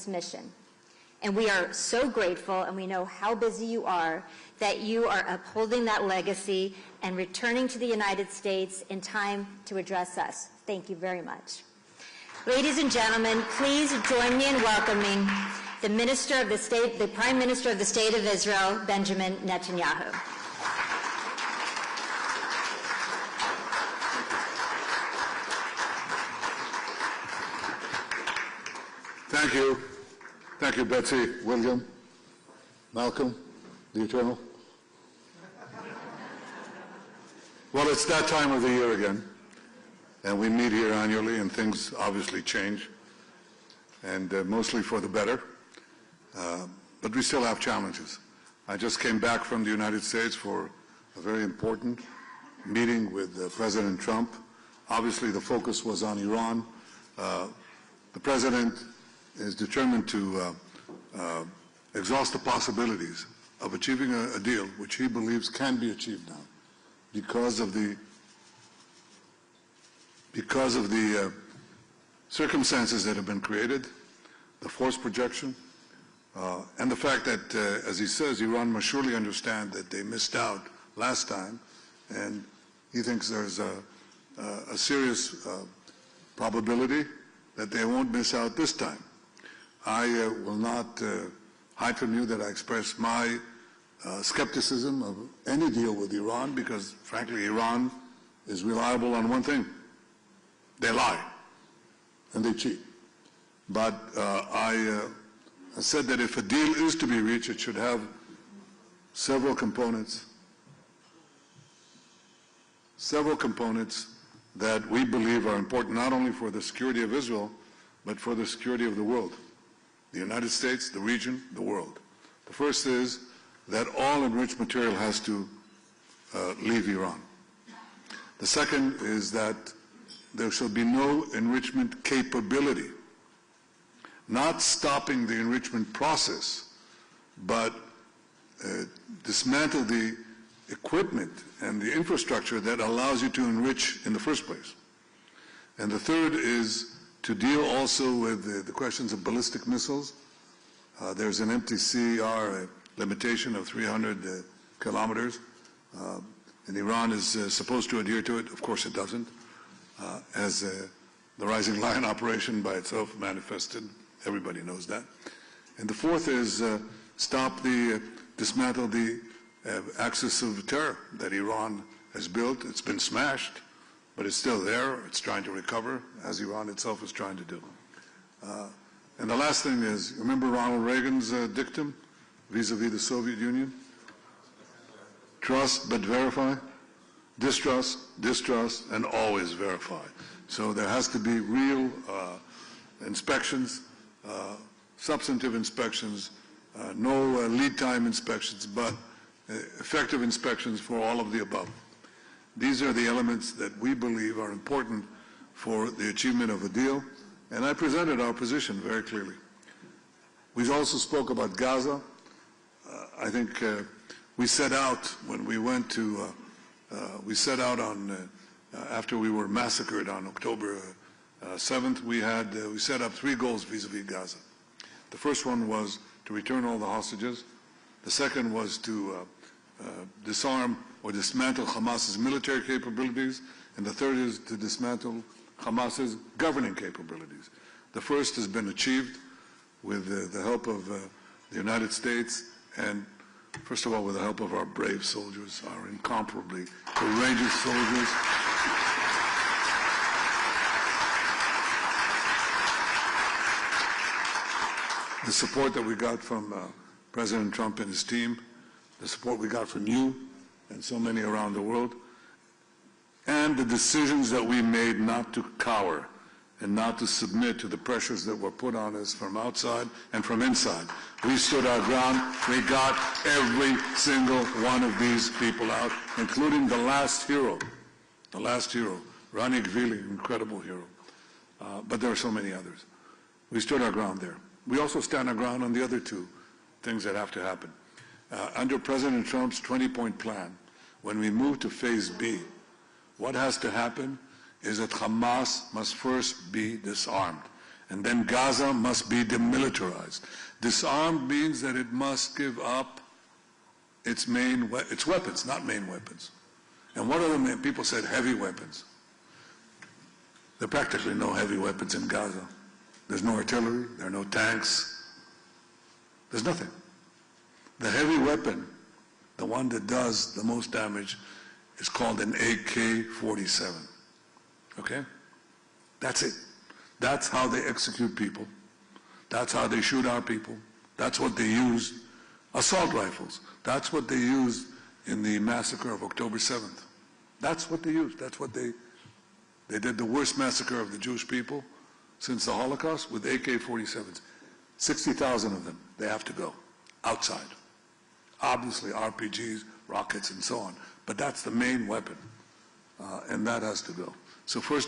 this mission. And we are so grateful, and we know how busy you are, that you are upholding that legacy and returning to the United States in time to address us. Thank you very much. Ladies and gentlemen, please join me in welcoming the Prime Minister of the State of Israel, Benjamin Netanyahu. Thank you. Thank you, Betsy, William, Malcolm, the Eternal. Well, it's that time of the year again, and we meet here annually, and things obviously change, and mostly for the better, but we still have challenges. I just came back from the United States for a very important meeting with President Trump. Obviously, the focus was on Iran. The President is determined to exhaust the possibilities of achieving a deal which he believes can be achieved now because of the circumstances that have been created, the force projection, and the fact that, as he says, Iran must surely understand that they missed out last time, and he thinks there's a serious probability that they won't miss out this time. I will not hide from you that I express my skepticism of any deal with Iran because, frankly, Iran is reliable on one thing. They lie and they cheat. But I said that if a deal is to be reached, it should have several components that we believe are important not only for the security of Israel, but for the security of the world. The United States, the region, the world. The first is that all enriched material has to leave Iran. The second is that there shall be no enrichment capability, not stopping the enrichment process, but dismantle the equipment and the infrastructure that allows you to enrich in the first place. And the third is to deal also with the questions of ballistic missiles. There's an MTCR limitation of 300 kilometers, and Iran is supposed to adhere to it. Of course it doesn't, as the Rising Lion operation by itself manifested. Everybody knows that. And the fourth is dismantle the axis of terror that Iran has built. It's been smashed, but it's still there. It's trying to recover, as Iran itself is trying to do. And the last thing is, remember Ronald Reagan's dictum vis-a-vis the Soviet Union? Trust but verify. Distrust, distrust, and always verify. So there has to be real inspections, substantive inspections, no lead time inspections, but effective inspections for all of the above. These are the elements that we believe are important for the achievement of a deal, and I presented our position very clearly. We also spoke about Gaza. I think we set out when we went to, after we were massacred on October 7th, we set up three goals vis-a-vis Gaza. The first one was to return all the hostages. The second was to disarm or dismantle Hamas's military capabilities, and the third is to dismantle Hamas's governing capabilities. The first has been achieved with the help of the United States, and first of all with the help of our brave soldiers, our incomparably courageous soldiers. The support that we got from President Trump and his team, the support we got from you and so many around the world, and the decisions that we made not to cower and not to submit to the pressures that were put on us from outside and from inside. We stood our ground. We got every single one of these people out, including the last hero, Rani Gvili, incredible hero. But there are so many others. We stood our ground there. We also stand our ground on the other two things that have to happen. Under President Trump's 20-point plan, when we move to Phase B, what has to happen is that Hamas must first be disarmed. And then Gaza must be demilitarized. Disarmed means that it must give up its weapons, not main weapons. And what are the main? People said heavy weapons. There are practically no heavy weapons in Gaza. There's no artillery, there are no tanks. There's nothing. The heavy weapon, the one that does the most damage, is called an AK-47. Okay? That's it. That's how they execute people. That's how they shoot our people. That's what they use. Assault rifles. That's what they used in the massacre of October 7th. That's what they used. That's what they did the worst massacre of the Jewish people since the Holocaust with AK-47s. 60,000 of them. They have to go outside. Obviously RPGs, rockets, and so on. But that's the main weapon. And that has to go. So first